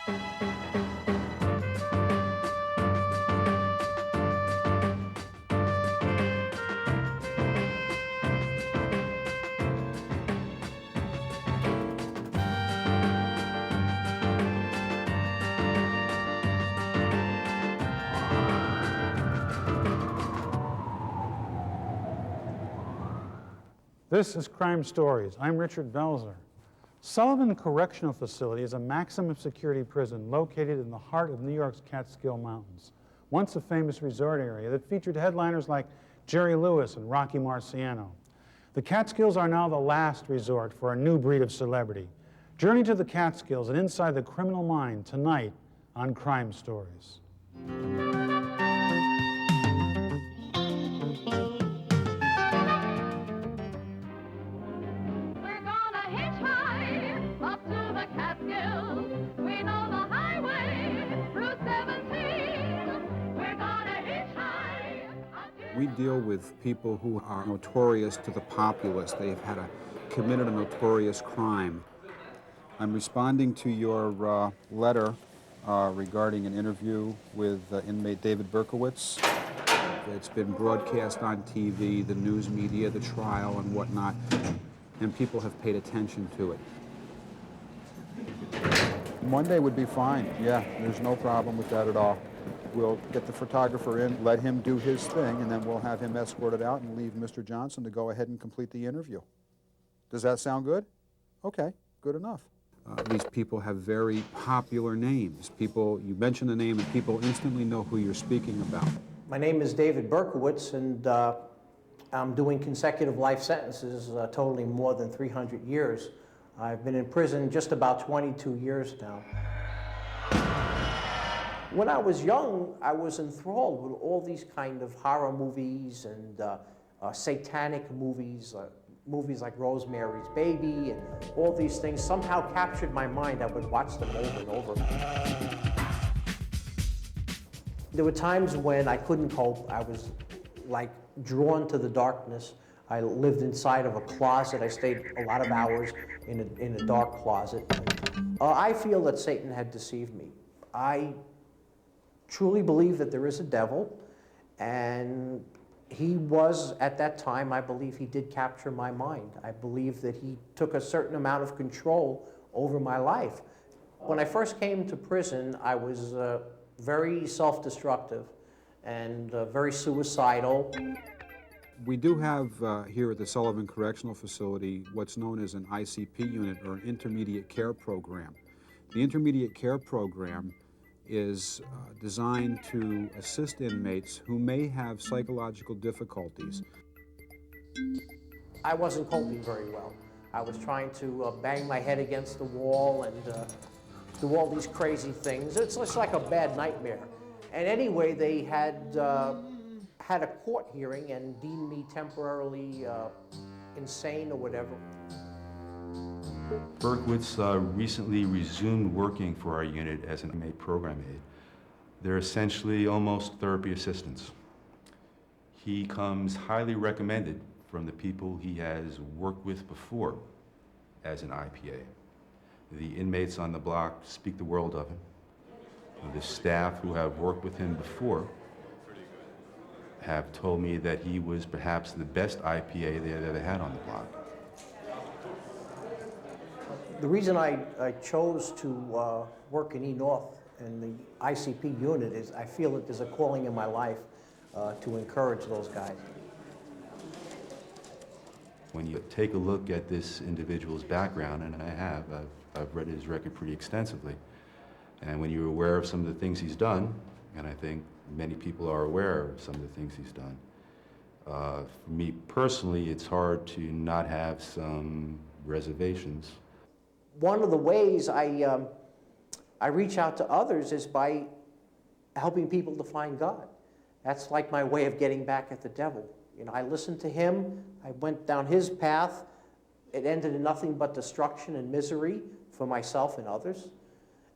This is Crime Stories. I'm Richard Belzer. Sullivan Correctional Facility is a maximum security prison located in the heart of New York's Catskill Mountains, once a famous resort area that featured headliners like Jerry Lewis and Rocky Marciano. The Catskills are now the last resort for a new breed of celebrity. Journey to the Catskills and inside the criminal mind tonight on Crime Stories. We deal with people who are notorious to the populace. They've committed a notorious crime. I'm responding to your letter regarding an interview with inmate David Berkowitz. It's been broadcast on TV, the news media, the trial and whatnot, and people have paid attention to it. Monday would be fine, yeah, there's no problem with that at all. We'll get the photographer in, let him do his thing, and then we'll have him escorted out and leave Mr. Johnson to go ahead and complete the interview. Does that sound good? Okay, good enough. These people have very popular names. People, you mention the name and people instantly know who you're speaking about. My name is David Berkowitz, and I'm doing consecutive life sentences totaling more than 300 years. I've been in prison just about 22 years now. When I was young, I was enthralled with all these kind of horror movies and satanic movies, movies like Rosemary's Baby, and all these things somehow captured my mind. I would watch them over and over. There were times when I couldn't cope. I was like drawn to the darkness. I lived inside of a closet. I stayed a lot of hours in a dark closet. I feel that Satan had deceived me. I truly believe that there is a devil, and he was, at that time, I believe he did capture my mind. I believe that he took a certain amount of control over my life. When I first came to prison, I was very self-destructive and very suicidal. We do have here at the Sullivan Correctional Facility what's known as an ICP unit, or an intermediate care program. The intermediate care program is designed to assist inmates who may have psychological difficulties. I wasn't coping very well. I was trying to bang my head against the wall and do all these crazy things. It's just like a bad nightmare. And anyway, they had a court hearing and deemed me temporarily insane or whatever. Berkowitz recently resumed working for our unit as an inmate program aide. They're essentially almost therapy assistants. He comes highly recommended from the people he has worked with before as an IPA. The inmates on the block speak the world of him. The staff who have worked with him before have told me that he was perhaps the best IPA they had ever had on the block. The reason I chose to work in E-North in the ICP unit is I feel that there's a calling in my life to encourage those guys. When you take a look at this individual's background, and I've read his record pretty extensively, and when you're aware of some of the things he's done, and I think many people are aware of some of the things he's done, for me personally, it's hard to not have some reservations. One of the ways I reach out to others is by helping people to find God. That's like my way of getting back at the devil. You know, I listened to him, I went down his path. It ended in nothing but destruction and misery for myself and others.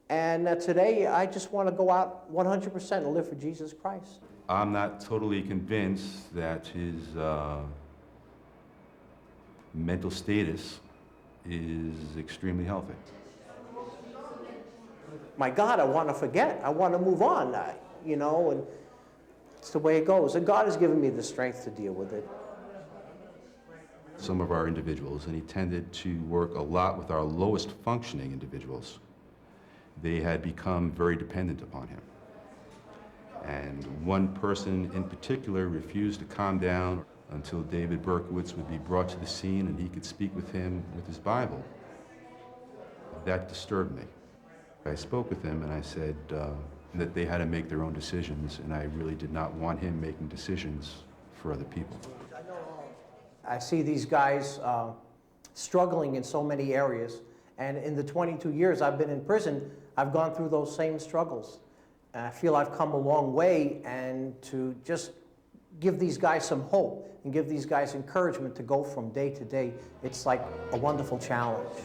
And today, I just want to go out 100% and live for Jesus Christ. I'm not totally convinced that his mental status is extremely healthy. my God, I want to forget. I want to move on, you know, and it's the way it goes. And God has given me the strength to deal with it. Some of our individuals, and he tended to work a lot with our lowest functioning individuals. They had become very dependent upon him. And one person in particular refused to calm down until David Berkowitz would be brought to the scene and he could speak with him with his Bible. That disturbed me. I spoke with him and I said that they had to make their own decisions, and I really did not want him making decisions for other people. I see these guys struggling in so many areas, and in the 22 years I've been in prison, I've gone through those same struggles. And I feel I've come a long way, and to just give these guys some hope and give these guys encouragement to go from day to day, it's like a wonderful challenge.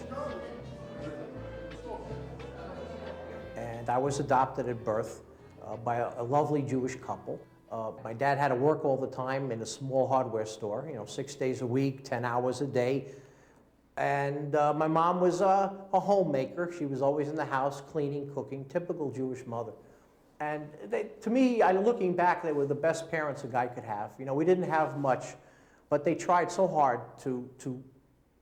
And I was adopted at birth by a lovely Jewish couple. My dad had to work all the time in a small hardware store, you know, 6 days a week, 10 hours a day. And my mom was a homemaker. She was always in the house, cleaning, cooking, typical Jewish mother. And to me, looking back, they were the best parents a guy could have. You know, we didn't have much, but they tried so hard to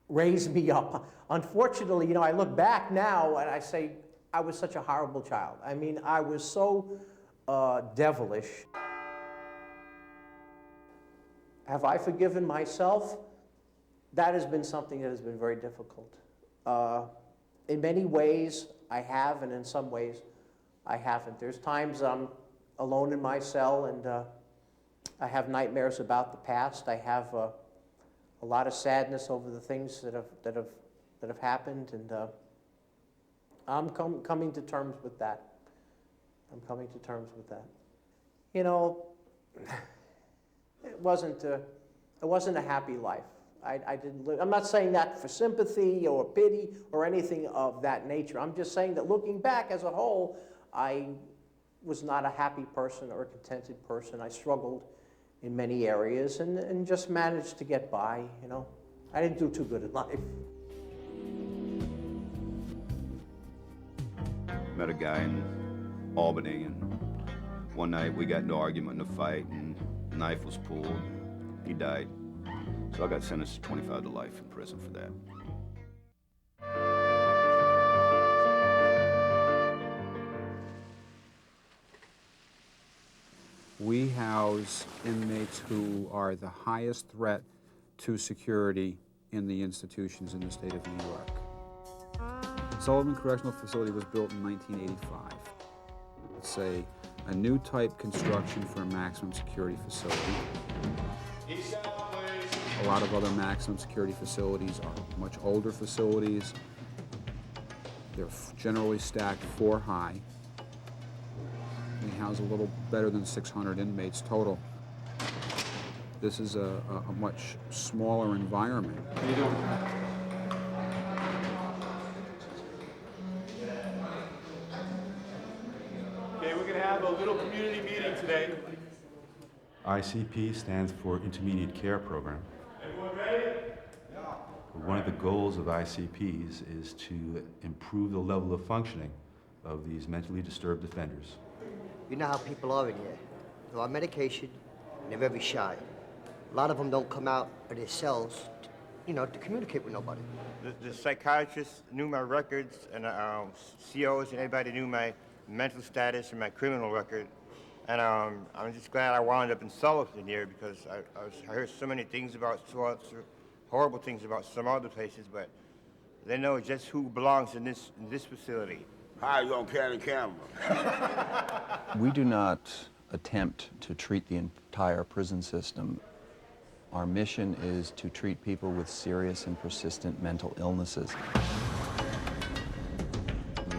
raise me up. Unfortunately, you know, I look back now and I say, I was such a horrible child. I mean, I was so devilish. Have I forgiven myself? That has been something that has been very difficult. In many ways, I have, and in some ways, I haven't. There's times I'm alone in my cell and I have nightmares about the past. I have a lot of sadness over the things that have happened, and I'm coming to terms with that. I'm coming to terms with that. You know, it wasn't a happy life. I didn't live. I'm not saying that for sympathy or pity or anything of that nature. I'm just saying that looking back as a whole, I was not a happy person or a contented person. I struggled in many areas and just managed to get by, you know. I didn't do too good in life. Met a guy in Albany, and one night we got into an argument and a fight, and a knife was pulled. He died. So I got sentenced to 25 to life in prison for that. We house inmates who are the highest threat to security in the institutions in the state of New York. Sullivan Correctional Facility was built in 1985. It's a new type construction for a maximum security facility. A lot of other maximum security facilities are much older facilities. They're generally stacked 4 high. We house a little better than 600 inmates total. This is a much smaller environment. How you doing? Okay, we're going to have a little community meeting today. ICP stands for Intermediate Care Program. Everyone ready? One of the goals of ICPs is to improve the level of functioning of these mentally disturbed offenders. You know how people are in here. They're on medication, and they're very shy. A lot of them don't come out of their cells, to communicate with nobody. The psychiatrist knew my records, and COs and everybody knew my mental status and my criminal record. And I'm just glad I wound up in Sullivan here, because I heard so many things about, horrible things about some other places, but they know just who belongs in this facility. How you gonna carry the camera? We do not attempt to treat the entire prison system. Our mission is to treat people with serious and persistent mental illnesses.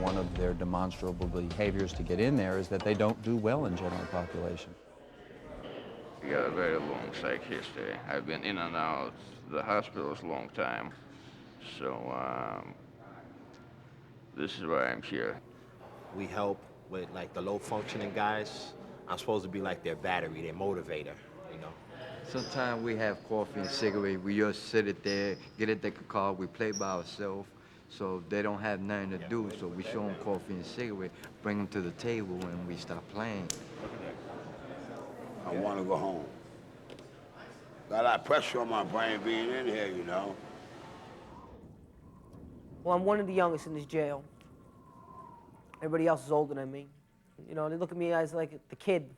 One of their demonstrable behaviors to get in there is that they don't do well in general population. I got a very long psych history. I've been in and out the hospitals a long time, so this is why I'm here. We help with like the low functioning guys. I'm supposed to be like their battery, their motivator, you know. Sometimes we have coffee and cigarette. We just sit it there, get it the car, we play by ourselves. So they don't have nothing to do, so we show them coffee and cigarette, bring them to the table, and we stop playing. I want to go home. Got a lot of pressure on my brain being in here, you know. Well, I'm one of the youngest in this jail. Everybody else is older than me. You know, they look at me as like the kid.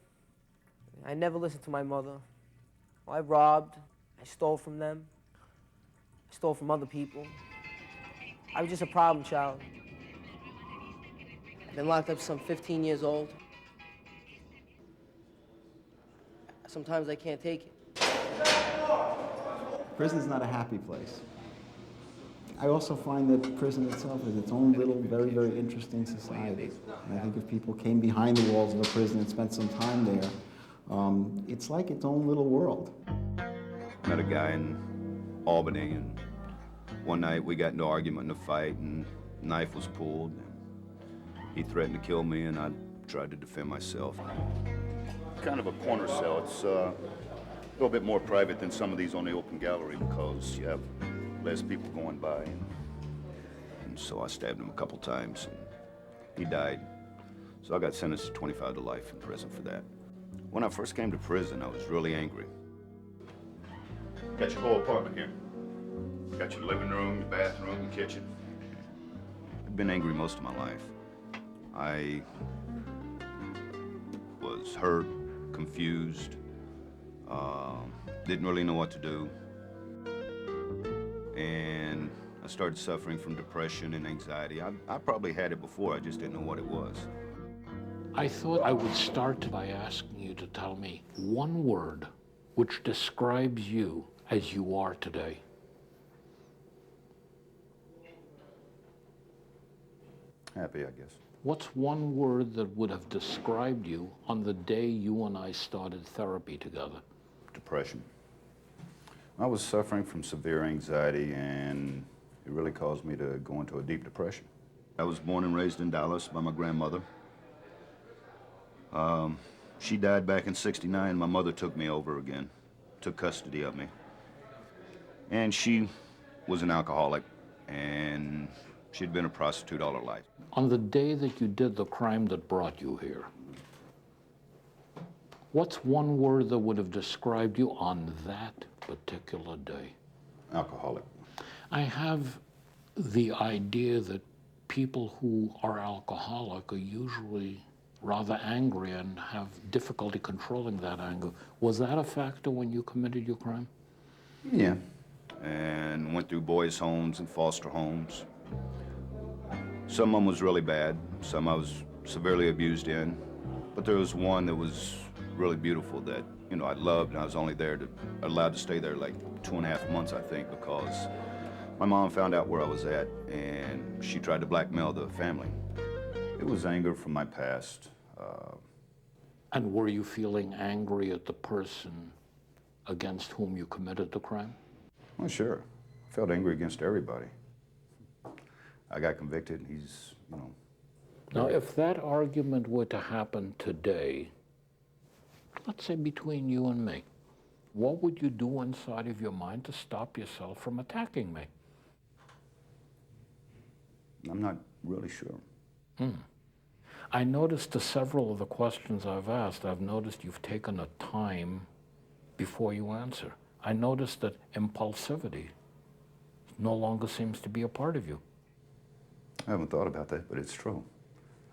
I never listened to my mother. Well, I robbed, I stole from them, I stole from other people. I was just a problem child. I've been locked up since I'm 15 years old. Sometimes I can't take it. Prison's not a happy place. I also find that prison itself is its own little, very, very interesting society. And I think if people came behind the walls of a prison and spent some time there, it's like its own little world. Met a guy in Albany, and one night we got into an argument and a fight, and a knife was pulled. And he threatened to kill me, and I tried to defend myself. Kind of a corner cell. It's a little bit more private than some of these on the open gallery because you have less people going by. And so I stabbed him a couple times, and he died. So I got sentenced to 25 to life in prison for that. When I first came to prison, I was really angry. Got your whole apartment here. Got your living room, your bathroom, your kitchen. I've been angry most of my life. I was hurt, confused, didn't really know what to do. And I started suffering from depression and anxiety. I probably had it before, I just didn't know what it was. I thought I would start by asking you to tell me one word which describes you as you are today. Happy, I guess. What's one word that would have described you on the day you and I started therapy together? Depression. I was suffering from severe anxiety, and it really caused me to go into a deep depression. I was born and raised in Dallas by my grandmother. She died back in '69. My mother took me over again, took custody of me. And she was an alcoholic, and she'd been a prostitute all her life. On the day that you did the crime that brought you here, what's one word that would have described you on that particular day? Alcoholic. I have the idea that people who are alcoholic are usually rather angry and have difficulty controlling that anger. Was that a factor when you committed your crime? Yeah. And went through boys' homes and foster homes. Some of them was really bad. Some I was severely abused in. But there was one that was really beautiful that, you know, I loved, and I was only allowed to stay there like 2.5 months, I think, because my mom found out where I was at, and she tried to blackmail the family. It was anger from my past. And were you feeling angry at the person against whom you committed the crime? Well, sure. I felt angry against everybody. I got convicted. He's, you know. Now, if that argument were to happen today, let's say between you and me, what would you do inside of your mind to stop yourself from attacking me? I'm not really sure. I noticed to several of the questions I've asked, I've noticed you've taken a time before you answer. I noticed that impulsivity no longer seems to be a part of you. I haven't thought about that, but it's true.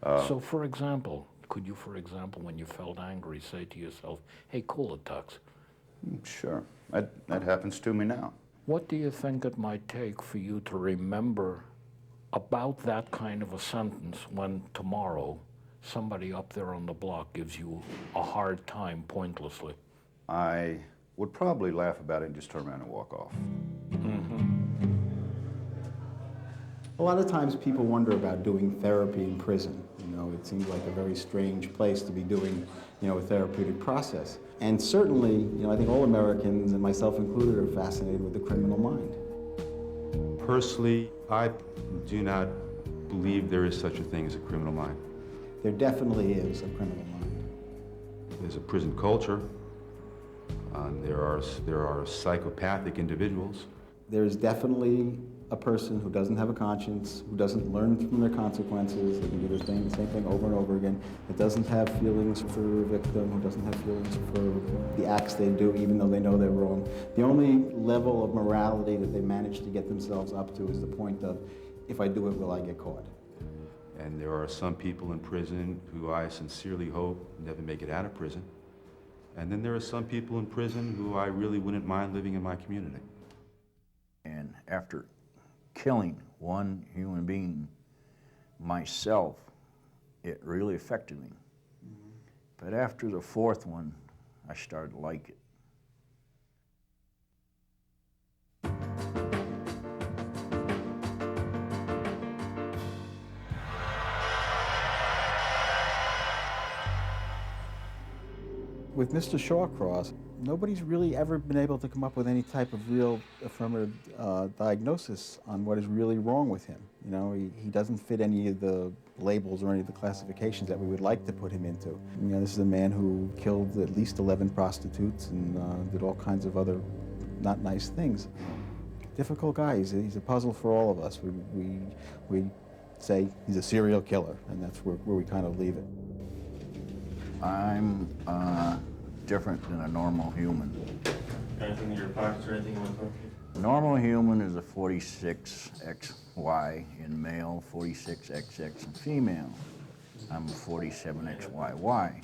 So, for example, could you, for example, when you felt angry, say to yourself, hey, cool it, Tux? Sure. That happens to me now. What do you think it might take for you to remember about that kind of a sentence when tomorrow somebody up there on the block gives you a hard time pointlessly? I would probably laugh about it and just turn around and walk off. A lot of times people wonder about doing therapy in prison. You know, it seems like a very strange place to be doing, you know, a therapeutic process. And certainly, you know, I think all Americans, and myself included, are fascinated with the criminal mind. Personally, I do not believe there is such a thing as a criminal mind. There definitely is a criminal mind. There's a prison culture. There are psychopathic individuals. There's definitely a person who doesn't have a conscience, who doesn't learn from their consequences, they can do the same thing over and over again, that doesn't have feelings for a victim, who doesn't have feelings for the acts they do, even though they know they're wrong. The only level of morality that they manage to get themselves up to is the point of, if I do it, will I get caught? And there are some people in prison who I sincerely hope never make it out of prison. And then there are some people in prison who I really wouldn't mind living in my community. And after killing one human being, myself, it really affected me. But after the fourth one, I started to like it. With Mr. Shawcross, nobody's really ever been able to come up with any type of real affirmative diagnosis on what is really wrong with him. You know, he doesn't fit any of the labels or any of the classifications that we would like to put him into. You know, this is a man who killed at least 11 prostitutes and did all kinds of other not nice things. Difficult guy. He's a puzzle for all of us. We say he's a serial killer, and that's where we kind of leave it. I'm different than a normal human. Anything in your pockets or anything you want to talk A normal human is a 46XY in male, 46XX in female. I'm a 47XYY.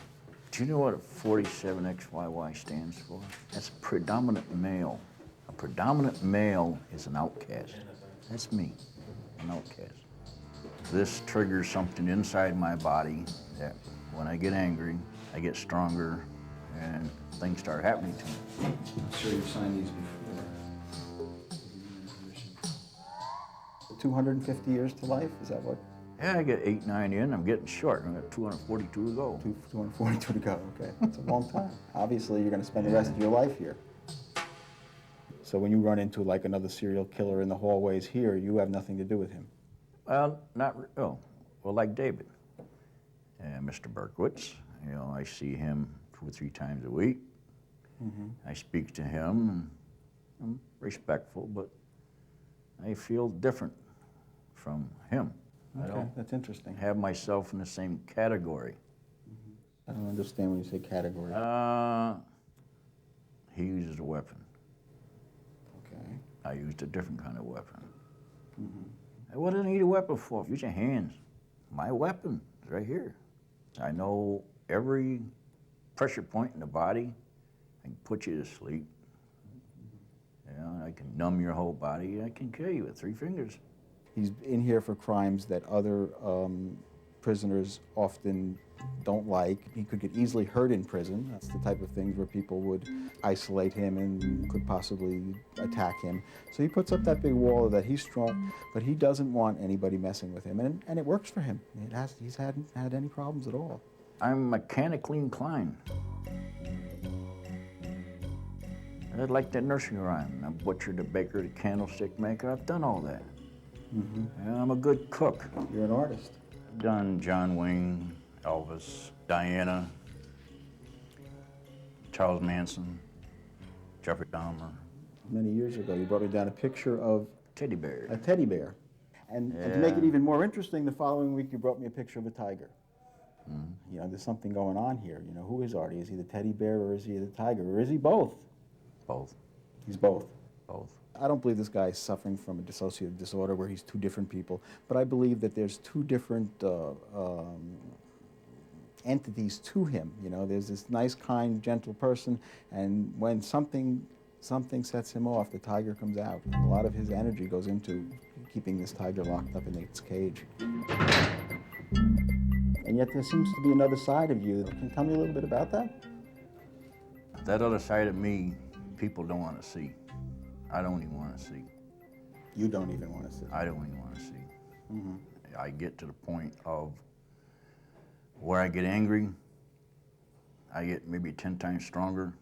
Do you know what a 47XYY stands for? That's predominant male. A predominant male is an outcast. That's me, an outcast. This triggers something inside my body that when I get angry, I get stronger and things start happening to me. I'm sure you've signed these before. 250 years to life, is that what? Yeah, I get 8, 9 in, I'm getting short. I got 242 to go. 242 to go, okay. That's a long time. Obviously, you're gonna spend the rest of your life here. So when you run into like another serial killer in the hallways here, you have nothing to do with him? Well, well, like David. Mr. Berkowitz, you know, I see him 2 or 3 times a week. I speak to him, and I'm respectful, but I feel different from him. I Okay, don't that's interesting. have myself in the same category. I don't understand when you say category. He uses a weapon. Okay. I used a different kind of weapon. What do I need a weapon for? Use your hands. My weapon is right here. I know every pressure point in the body. I can put you to sleep. You know, I can numb your whole body. I can kill you with 3 fingers. He's in here for crimes that other prisoners often don't like. He could get easily hurt in prison. That's the type of things where people would isolate him and could possibly attack him. So he puts up that big wall that he's strong, but he doesn't want anybody messing with him, and it works for him. He's hadn't had any problems at all. I'm mechanically inclined. I like that nursery rhyme. I'm butcher, the baker, the candlestick maker. I've done all that. And I'm a good cook. You're an artist. I've done John Wayne, Elvis, Diana, Charles Manson, Jeffrey Dahmer. Many years ago, you brought me down a picture of Teddy bear. a teddy bear. And to make it even more interesting, the following week you brought me a picture of a tiger. You know, there's something going on here. You know, who is Artie? Is he the teddy bear or is he the tiger? Or is he both? Both. He's both. Both. I don't believe this guy is suffering from a dissociative disorder where he's 2 different people, but I believe that there's 2 different entities to him. You know, there's this nice, kind, gentle person, and when something sets him off, the tiger comes out. And a lot of his energy goes into keeping this tiger locked up in its cage. And yet there seems to be another side of you. Can you tell me a little bit about that? That other side of me, people don't want to see. I don't even want to see. You don't even want to see? I don't even want to see. I get to the point of where I get angry, I get maybe 10 times stronger.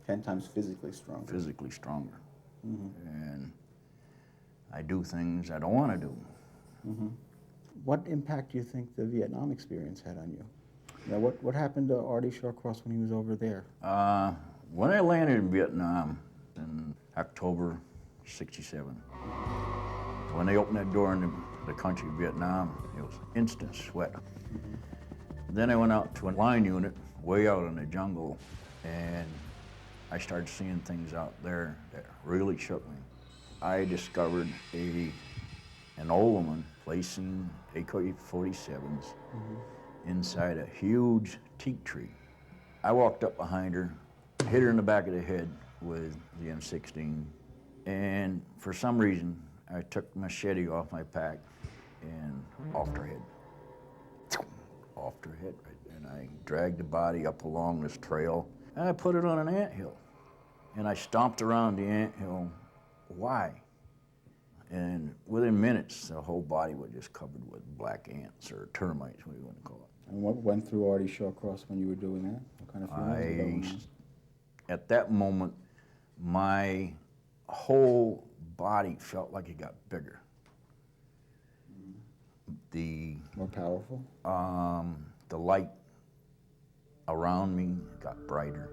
10 times physically stronger? Physically stronger. And I do things I don't want to do. What impact do you think the Vietnam experience had on you? Now, what happened to Artie Shawcross when he was over there? When I landed in Vietnam in October '67, When they opened that door in the country of Vietnam, it was instant sweat. Then I went out to a line unit way out in the jungle, and I started seeing things out there that really shook me. I discovered an old woman placing AK-47s inside a huge teak tree. I walked up behind her, hit her in the back of the head with the M16, and for some reason, I took the machete off my pack and offed her head. Offed her head, right? And I dragged the body up along this trail, and I put it on an anthill. And I stomped around the anthill. Why? And within minutes, the whole body was just covered with black ants or termites, what you want to call it. And what went through Artie Shawcross when you were doing that? What kind of feelings were going on? At that moment, my whole body felt like it got bigger. More powerful? The light around me got brighter.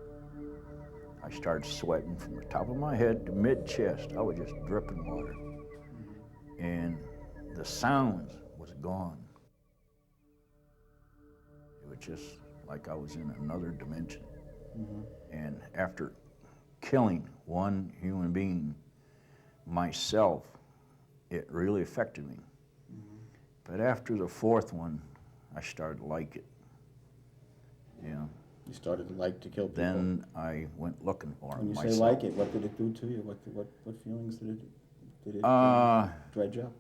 I started sweating from the top of my head to mid-chest. I was just dripping water. And the sound was gone. It was just like I was in another dimension. And after killing one human being, myself, it really affected me. But after the fourth one, I started to like it. Yeah. You started to like to kill people? Then I went looking for When him you myself. say like it, what did it do to you? What feelings did it dredge up?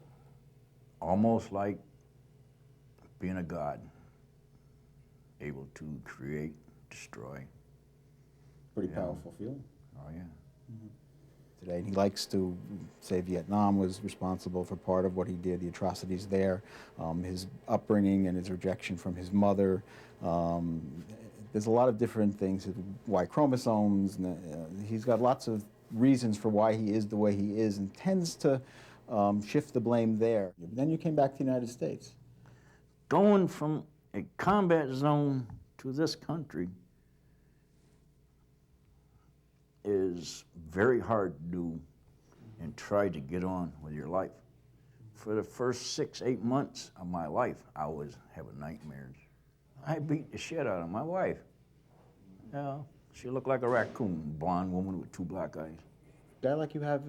Almost like being a god, able to create, destroy. Pretty powerful feeling. Oh, yeah. Today, he likes to say Vietnam was responsible for part of what he did, the atrocities there, his upbringing and his rejection from his mother. There's a lot of different things, Y chromosomes, and, he's got lots of reasons for why he is the way he is and tends to shift the blame there. Then you came back to the United States. Going from a combat zone to this country is very hard to do and try to get on with your life. For the first 6-8 months of my life, I was having nightmares. I beat the shit out of my wife. Yeah, she looked like a raccoon, blonde woman with 2 black eyes. A guy like you have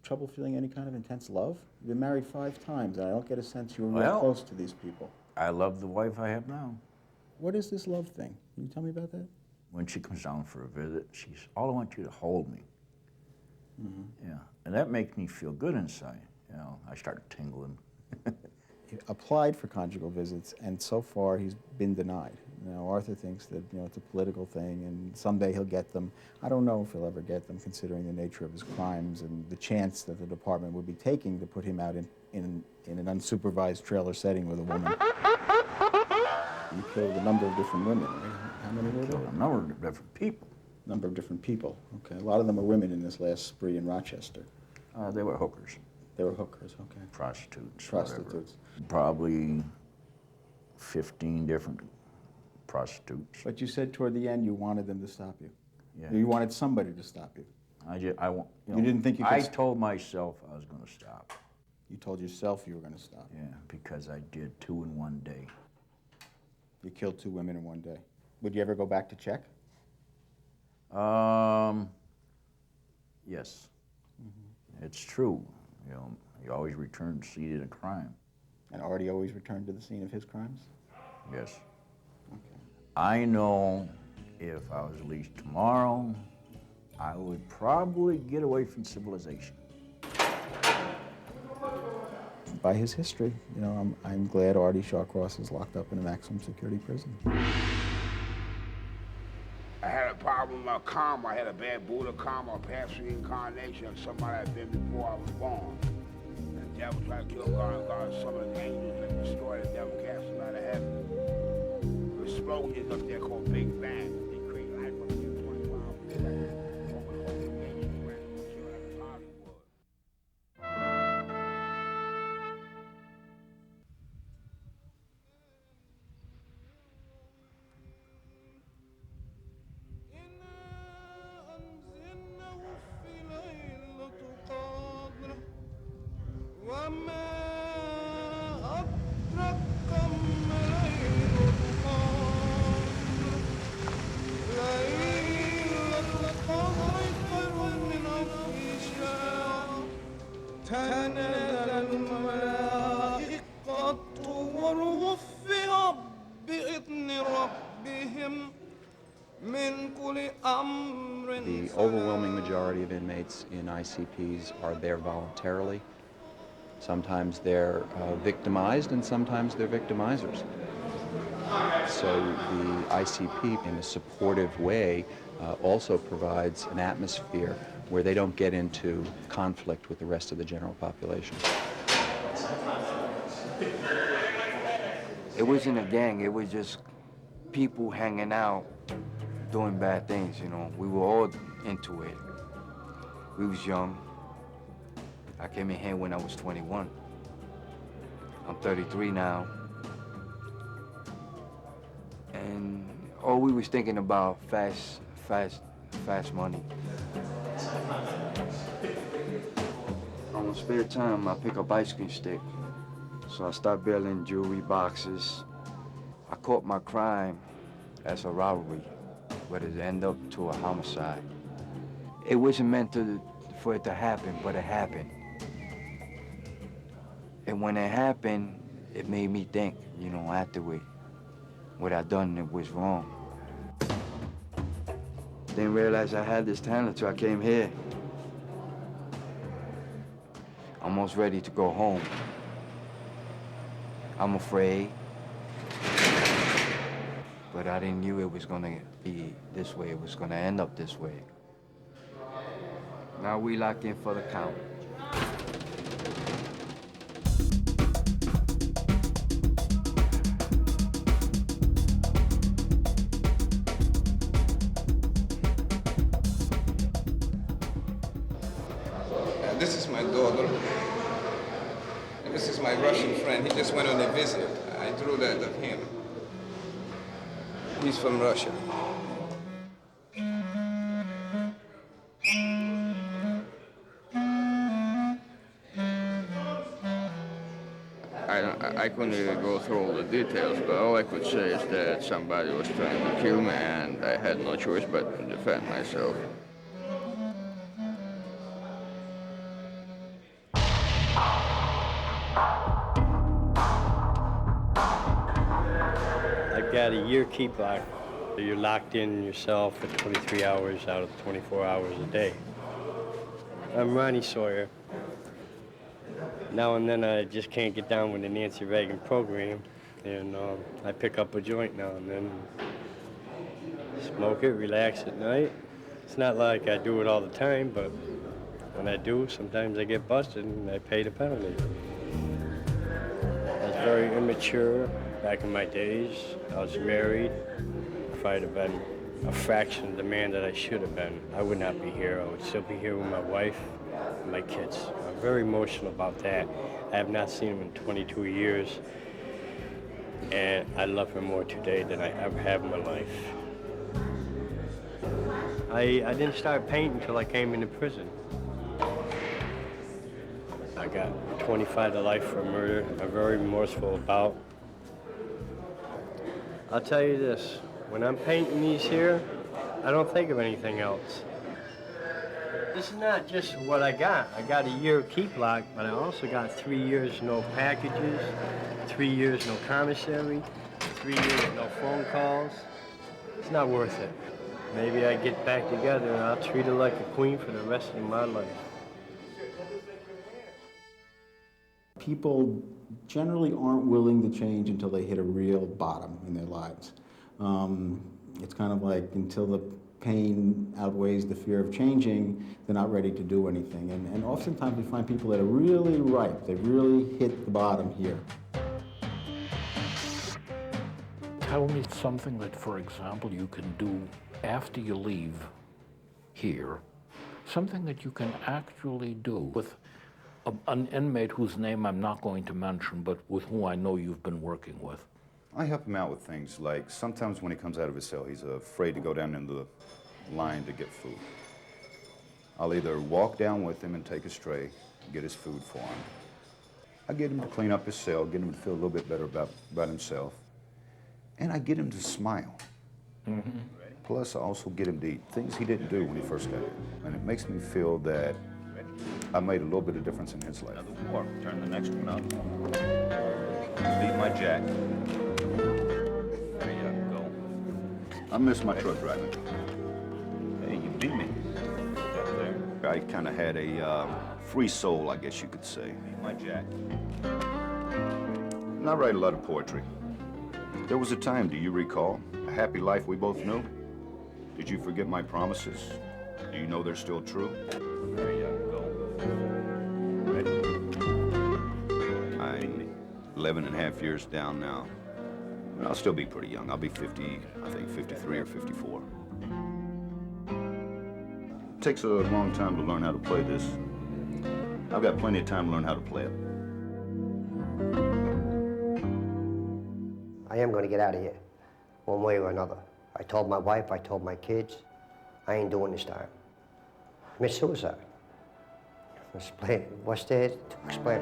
trouble feeling any kind of intense love? You've been married 5 times, and I don't get a sense you were real close to these people. I love the wife I have now. What is this love thing? Can you tell me about that? When she comes down for a visit, she's, all I want you to hold me. Yeah, and that makes me feel good inside. You know, I start tingling. He applied for conjugal visits, and so far he's been denied. You know, Arthur thinks that, you know, it's a political thing, and someday he'll get them. I don't know if he'll ever get them, considering the nature of his crimes and the chance that the department would be taking to put him out in an unsupervised trailer setting with a woman. You killed a number of different women, right? How many were there? A number of different people. Number of different people. Okay, a lot of them are women in this last spree in Rochester. They were hookers. They were hookers, okay. Prostitutes. Prostitutes. Whatever. Probably 15 different prostitutes. But you said toward the end you wanted them to stop you. Yeah. You wanted somebody to stop you. You didn't think you could I told myself I was going to stop. You told yourself you were going to stop. Yeah, because I did 2 in one day. You killed 2 women in one day. Would you ever go back to check? Yes. It's true. You know, you always return to the scene of a crime. And Artie always returned to the scene of his crimes? Yes. Okay. I know if I was released tomorrow, I would probably get away from civilization. By his history, you know, I'm glad Artie Shawcross is locked up in a maximum security prison. I had a problem with my karma. I had a bad Buddha karma, a past reincarnation of somebody I'd been before I was born. And the devil tried to kill God, and God summoned the angels and destroyed the devil, cast him out of heaven. The explosions up there called Big Bang. They create life up there 24 hours a day. وما The overwhelming majority of inmates in ICPs are there voluntarily. Sometimes they're victimized, and sometimes they're victimizers. So the ICP, in a supportive way, also provides an atmosphere where they don't get into conflict with the rest of the general population. It wasn't a gang, it was just people hanging out, doing bad things, you know. We were all into it. We was young. I came in here when I was 21. I'm 33 now. And all we was thinking about fast money. On my spare time, I pick up ice cream stick. So I start building jewelry boxes. I caught my crime as a robbery, but it ended up to a homicide. It wasn't meant for it to happen, but it happened. And when it happened, it made me think, you know, afterward, what I done it was wrong. Didn't realize I had this talent till I came here. Almost ready to go home. I'm afraid, but I didn't knew it was gonna be this way. It was gonna end up this way. Now we locked in for the count. This is my daughter. And this is my Russian friend. He just went on a visit. I drew that of him. He's from Russia. I couldn't really go through all the details, but all I could say is that somebody was trying to kill me, and I had no choice but to defend myself. I've got a year keep lock. You're locked in yourself for 23 hours out of 24 hours a day. I'm Ronnie Sawyer. Now and then I just can't get down with the Nancy Reagan program, and I pick up a joint now and then, smoke it, relax at night. It's not like I do it all the time, but when I do, sometimes I get busted and I pay the penalty. I was very immature back in my days. I was married. If I'd have been a fraction of the man that I should have been, I would not be here. I would still be here with my wife and my kids. I'm very emotional about that. I have not seen them in 22 years, and I love her more today than I ever have in my life. I didn't start painting until I came into prison. I got 25 to life for murder. I'm very remorseful about. I'll tell you this, when I'm painting these here, I don't think of anything else. This is not just what I got. I got a year keep lock, but I also got 3 years no packages, 3 years no commissary, 3 years no phone calls. It's not worth it. Maybe I get back together and I'll treat her like a queen for the rest of my life. People generally aren't willing to change until they hit a real bottom in their lives. It's kind of like until the pain outweighs the fear of changing, they're not ready to do anything. And oftentimes we find people that are really ripe. They've really hit the bottom here. Tell me something that, for example, you can do after you leave here, something that you can actually do with an inmate whose name I'm not going to mention, but with whom I know you've been working with. I help him out with things like sometimes when he comes out of his cell, he's afraid to go down into the line to get food. I'll either walk down with him and take his tray, get his food for him. I get him to clean up his cell, get him to feel a little bit better about himself, and I get him to smile. Mm-hmm. Plus, I also get him to eat things he didn't do when he first got here. And it makes me feel that I made a little bit of difference in his life. Another war. Turn the next one up. Beat my jack. There you go. I miss my truck driving. Hey, you beat me. I kind of had a free soul, I guess you could say. My Jack. And I write a lot of poetry. There was a time, do you recall, a happy life we both knew? Did you forget my promises? Do you know they're still true? There you go. I'm 11 and a half years down now. But I'll still be pretty young. I'll be 50, I think 53 or 54. It takes a long time to learn how to play this. I've got plenty of time to learn how to play it. I am going to get out of here, one way or another. I told my wife, I told my kids, I ain't doing this time. I commit suicide. Explain. What's there to explain?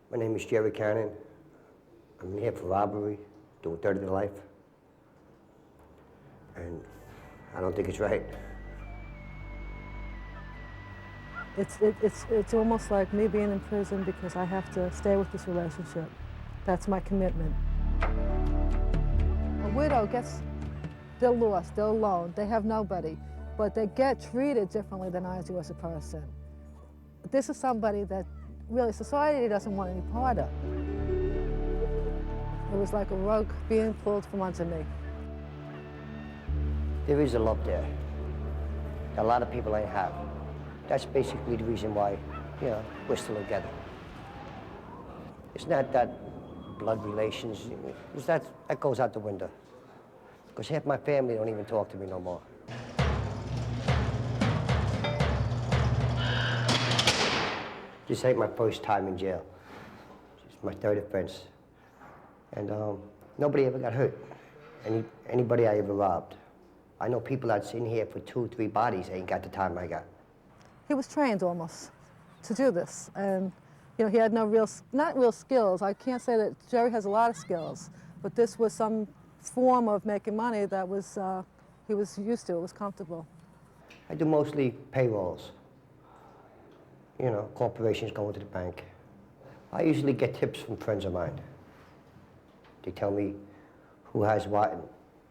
My name is Jerry Cannon. I'm here for robbery, doing dirty to life. And I don't think it's right. It's almost like me being in prison because I have to stay with this relationship. That's my commitment. A widow they're lost, they're alone, they have nobody, but they get treated differently than I do as a person. This is somebody that really society doesn't want any part of. It was like a rug being pulled from under me. There is a love there that a lot of people ain't have. That's basically the reason why, we're still together. It's not that blood relations, that goes out the window. Because half my family don't even talk to me no more. This ain't my first time in jail. It's my third offense. And nobody ever got hurt. Anybody I ever robbed. I know people that's in here for 2, 3 bodies ain't got the time I got. He was trained almost to do this, and he had not real skills. I can't say that Jerry has a lot of skills, but this was some form of making money that he was used to. It was comfortable. I do mostly payrolls. Corporations going to the bank. I usually get tips from friends of mine. They tell me who has what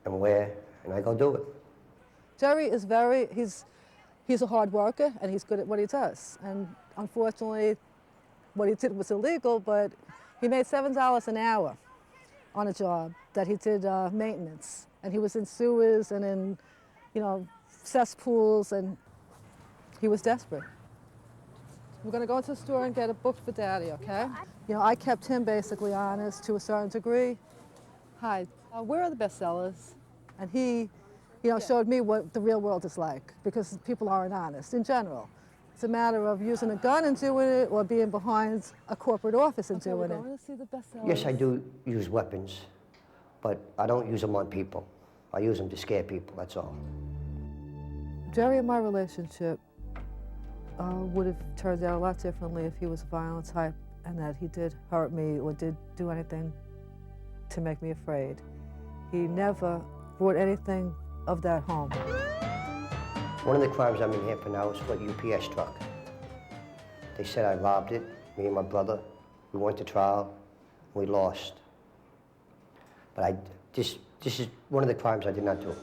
and where, and I go do it. Jerry is he's a hard worker, and he's good at what he does. And unfortunately, what he did was illegal, but he made $7 an hour on a job that he did maintenance. And he was in sewers and in, cesspools, and he was desperate. We're going to go into the store and get a book for Daddy, okay? I kept him basically honest to a certain degree. Hi, where are the bestsellers? And he, showed me what the real world is like, because people aren't honest in general. It's a matter of using a gun and doing it, or being behind a corporate office and doing it. To see the bestsellers. Yes, I do use weapons, but I don't use them on people. I use them to scare people, that's all. Jerry and my relationship would have turned out a lot differently if he was a violent type and that he did hurt me or did do anything to make me afraid. He never brought anything of that home. One of the crimes I'm in here for now is for a UPS truck. They said I robbed it, me and my brother. We went to trial, we lost. But this is one of the crimes I did not do.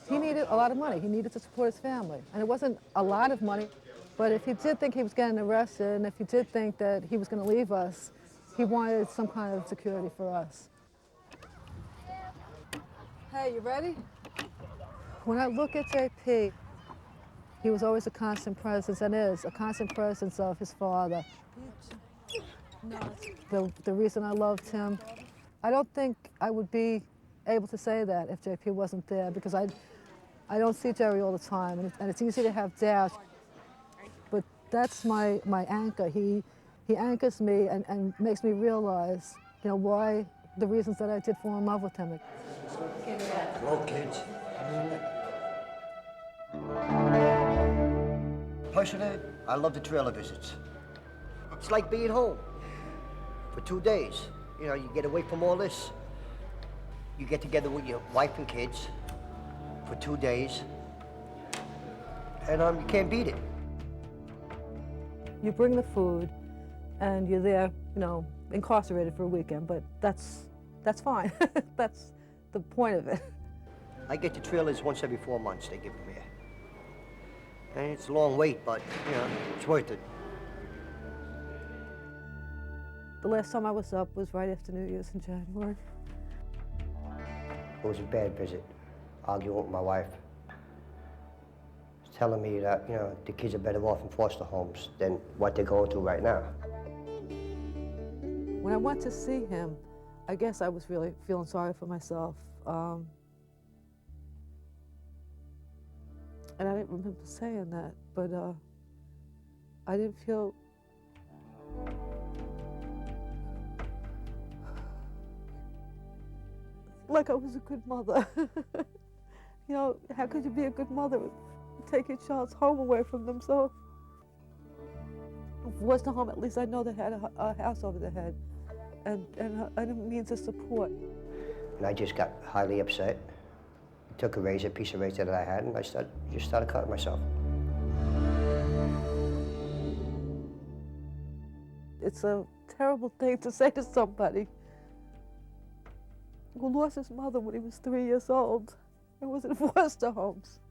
He needed a lot of money. He needed to support his family. And it wasn't a lot of money, but if he did think he was getting arrested, and if he did think that he was going to leave us, he wanted some kind of security for us. Hey, you ready? When I look at JP, he was always a constant presence, and is a constant presence of his father. The reason I loved him, I don't think I would be able to say that if JP wasn't there, because I don't see Jerry all the time, and it's easy to have doubt. But that's my anchor. He anchors me and makes me realize, why the reasons that I did fall in love with him. Hello, kids. Personally, I love the trailer visits. It's like being home for 2 days. You get away from all this. You get together with your wife and kids for 2 days, and you can't beat it. You bring the food, and you're there, incarcerated for a weekend, but that's that's fine. That's the point of it. I get the trailers once every 4 months, they give them here. And it's a long wait, but, you know, it's worth it. The last time I was up was right after New Year's in January. It was a bad visit, arguing with my wife. Telling me that, you know, the kids are better off in foster homes than what they're going through right now. When I went to see him, I guess I was really feeling sorry for myself. And I didn't remember saying that, but I didn't feel like I was a good mother. You know, how could you be a good mother and take your child's home away from them? So, foster home, at least I know they had a house over their head and a means of support. And I just got highly upset. Took a piece of razor that I had, and I just started cutting myself. It's a terrible thing to say to somebody who lost his mother when he was 3 years old and was in foster homes.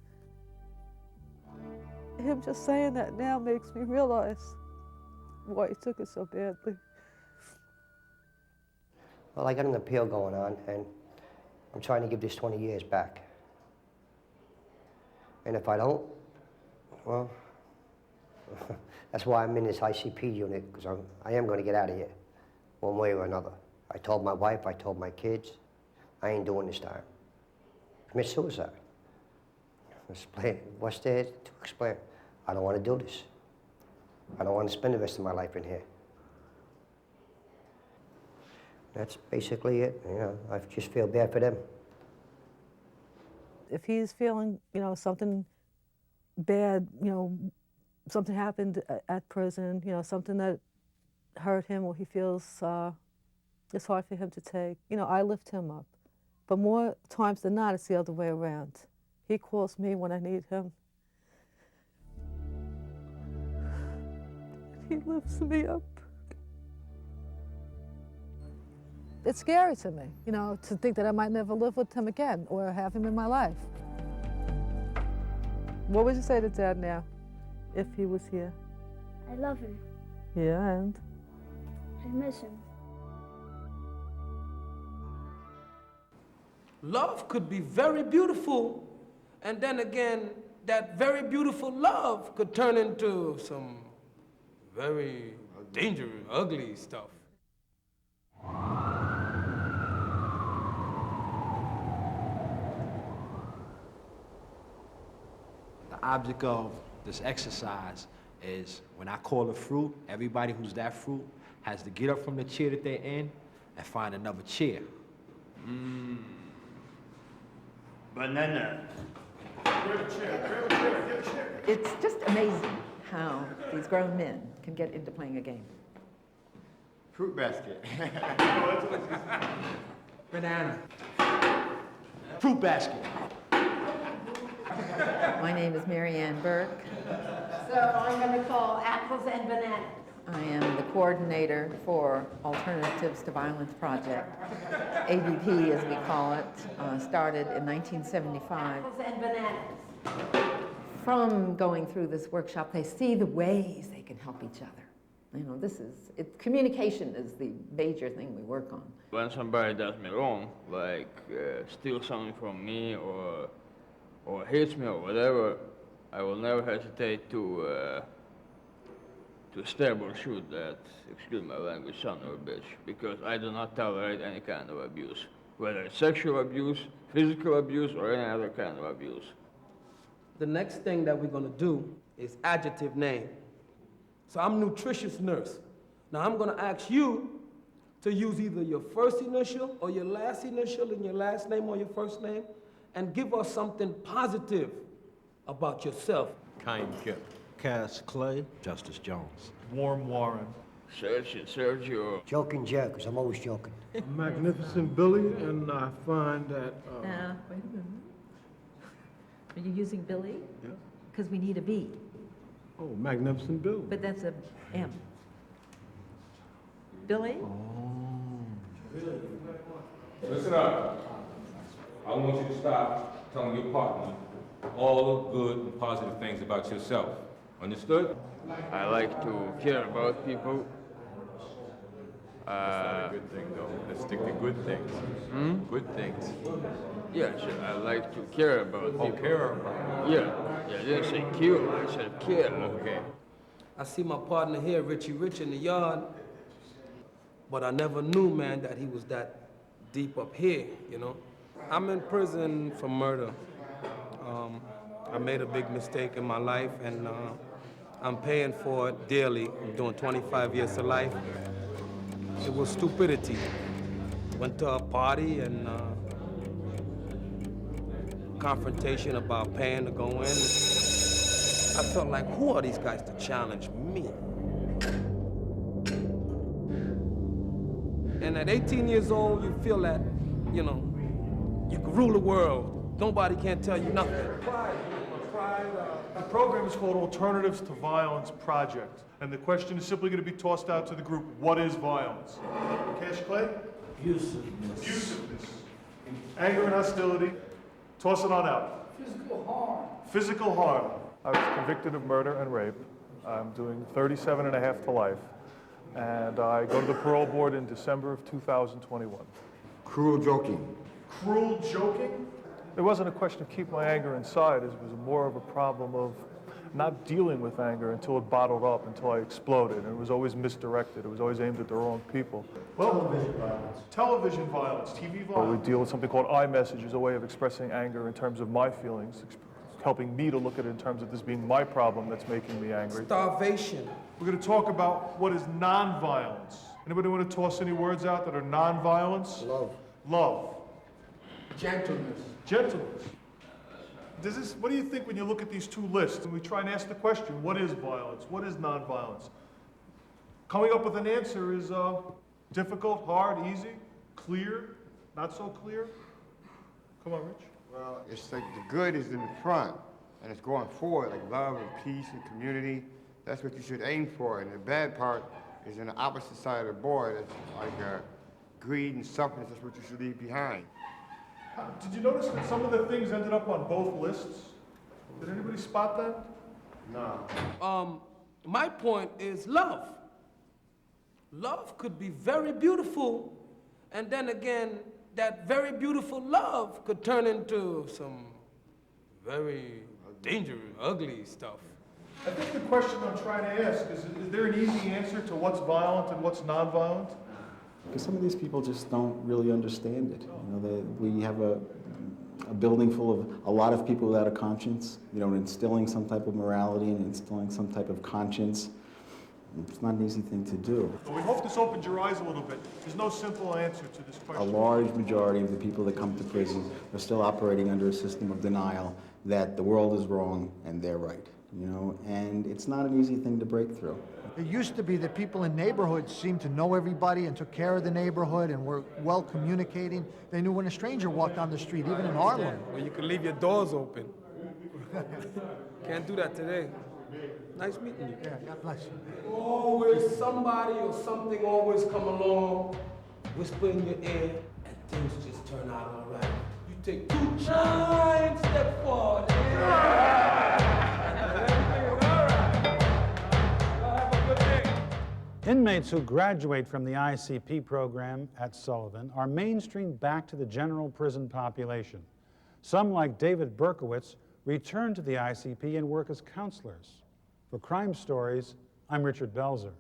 Him just saying that now makes me realize why he took it so badly. Well, I got an appeal going on, and I'm trying to give this 20 years back. And if I don't, well, that's why I'm in this ICP unit, because I am going to get out of here, one way or another. I told my wife, I told my kids, I ain't doing this time. Commit suicide. Explain. What's there to explain? I don't want to do this. I don't want to spend the rest of my life in here. That's basically it. You know, I just feel bad for them. If he's feeling, you know, something bad, you know, something happened at prison, you know, something that hurt him or he feels it's hard for him to take, you know, I lift him up. But more times than not, it's the other way around. He calls me when I need him. He lifts me up. It's scary to me, you know, to think that I might never live with him again or have him in my life. What would you say to Dad now, if he was here? I love him. Yeah, and? I miss him. Love could be very beautiful, and then again, that very beautiful love could turn into some very dangerous, ugly stuff. The object of this exercise is when I call a fruit, everybody who's that fruit has to get up from the chair that they're in and find another chair. Banana. It's just amazing how these grown men can get into playing a game. Fruit basket. Banana. Fruit basket. My name is Mary Ann Burke. So I'm going to call apples and bananas. I am the coordinator for Alternatives to Violence Project. AVP, as we call it, started in 1975. Apples and bananas. From going through this workshop, they see the ways they can help each other. You know, communication is the major thing we work on. When somebody does me wrong, like steals something from me or hits me or whatever, I will never hesitate to stab or shoot that, excuse my language, son or bitch, because I do not tolerate any kind of abuse, whether it's sexual abuse, physical abuse, or any other kind of abuse. The next thing that we're going to do is adjective name. So I'm nutritious nurse. Now I'm going to ask you to use either your first initial or your last initial in your last name or your first name and give us something positive about yourself. Kind Kip. Cass Clay. Justice Jones. Warm Warren. Sergio. Joking Joe, because I'm always joking. Magnificent Billy, and I find that... Wait a minute. Are you using Billy? Yeah. Because we need a B. Oh, Magnificent Billy. But that's a M. Billy? Listen up. I want you to stop telling your partner all the good and positive things about yourself. Understood? I like to care about people. That's not a good thing, though. Let's stick to good things. Good things. Yeah, sure. I like to care about people. Care about. Yeah, I didn't say kill, I said care. Okay. I see my partner here, Richie Rich, in the yard, but I never knew, man, that he was that deep up here, you know? I'm in prison for murder. I made a big mistake in my life, and I'm paying for it dearly. I'm doing 25 years to life. It was stupidity. Went to a party and confrontation about paying to go in. I felt like, who are these guys to challenge me? And at 18 years old, you feel that, you know, you can rule the world. Nobody can tell you nothing. The program is called Alternatives to Violence Project, and the question is simply going to be tossed out to the group, what is violence? Cash Clay? Abusiveness. Abusiveness. Anger and hostility. Toss it on out. Physical harm. Physical harm. I was convicted of murder and rape. I'm doing 37 and a half to life, and I go to the parole board in December of 2021. Cruel joking. Cruel joking? It wasn't a question of keep my anger inside. It was more of a problem of not dealing with anger until it bottled up, until I exploded. And it was always misdirected. It was always aimed at the wrong people. Television violence. Television violence, TV violence. We deal with something called iMessage as a way of expressing anger in terms of my feelings, helping me to look at it in terms of this being my problem that's making me angry. Starvation. We're going to talk about what is nonviolence. Anybody want to toss any words out that are nonviolence? Love. Love. Gentleness. Gentleness. What do you think when you look at these two lists and we try and ask the question, what is violence? What is nonviolence? Coming up with an answer is difficult, hard, easy, clear, not so clear? Come on, Rich. Well, it's like the good is in the front, and it's going forward, like love and peace and community. That's what you should aim for. And the bad part is in the opposite side of the board. It's like greed and selfishness. That's what you should leave behind. Did you notice that some of the things ended up on both lists? Did anybody spot that? No. My point is love. Love could be very beautiful, and then again, that very beautiful love could turn into some very dangerous, ugly stuff. I think the question I'm trying to ask is there an easy answer to what's violent and what's nonviolent? Because some of these people just don't really understand it. You know, we have a building full of a lot of people without a conscience, you know, instilling some type of morality and instilling some type of conscience. It's not an easy thing to do. We hope this opened your eyes a little bit. There's no simple answer to this question. A large majority of the people that come to prison are still operating under a system of denial that the world is wrong and they're right, you know, and it's not an easy thing to break through. It used to be that people in neighborhoods seemed to know everybody and took care of the neighborhood and were well communicating. They knew when a stranger walked down the street, even in Harlem. Well, you could leave your doors open. Can't do that today. Nice meeting you. Yeah, God bless you. Always somebody or something always come along, whisper in your ear, and things just turn out all right. You take 2 giant steps forward. Inmates who graduate from the ICP program at Sullivan are mainstreamed back to the general prison population. Some, like David Berkowitz, return to the ICP and work as counselors. For Crime Stories, I'm Richard Belzer.